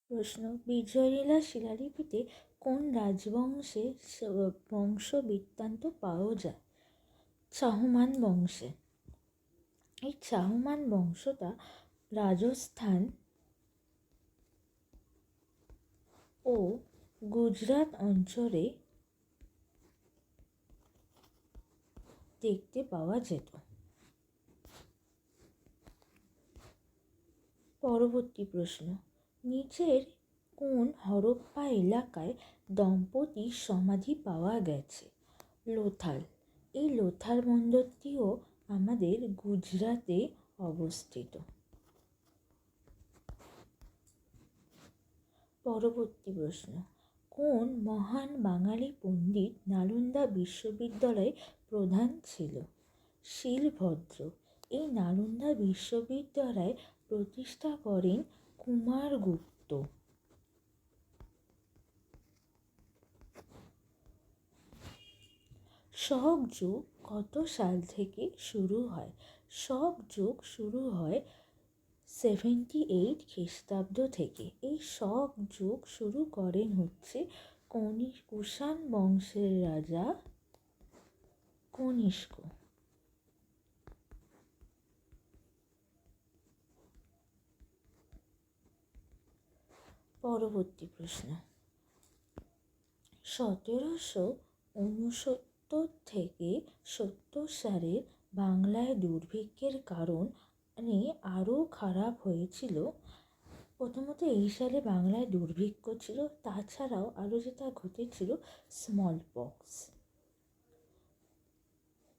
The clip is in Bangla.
প্রশ্ন, বিজয়লীলা শিলালিপিতে কোন রাজবংশের বংশ বৃত্তান্ত পাওয়া যায়? চাহমান বংশে। এই চাহমান বংশটা রাজস্থান ও গুজরাট অঞ্চলে দেখতে পাওয়া যেত। পরবর্তী প্রশ্ন, নিচের কোন হরপ্পা এলাকায় দম্পতির সমাধি পাওয়া গেছে? লোথাল। এই লোথাল বন্দরটিও আমাদের গুজরাটে অবস্থিত। পরবর্তী প্রশ্ন, কোন মহান বাঙালি পণ্ডিত নালন্দা বিশ্ববিদ্যালয়ের প্রধান ছিল? শীলভদ্র। এই নালন্দা বিশ্ববিদ্যালয় প্রতিষ্ঠা করেন কুমারগুপ্ত। শক যুগ কত সাল থেকে শুরু হয়? শক যুগ শুরু হয় 78 খ্রিস্টাব্দ থেকে। এই শক যুগ শুরু করেন কুষাণ বংশের রাজা কনিষ্ক। পরবর্তী প্রশ্ন, 1769 থেকে 70 সালের বাংলায় দুর্ভিক্ষের কারণে আরও খারাপ হয়েছিল। প্রথমত এই সালে বাংলায় দুর্ভিক্ষ ছিল, তাছাড়াও আরও যেটা ঘটেছিল স্মল পক্স।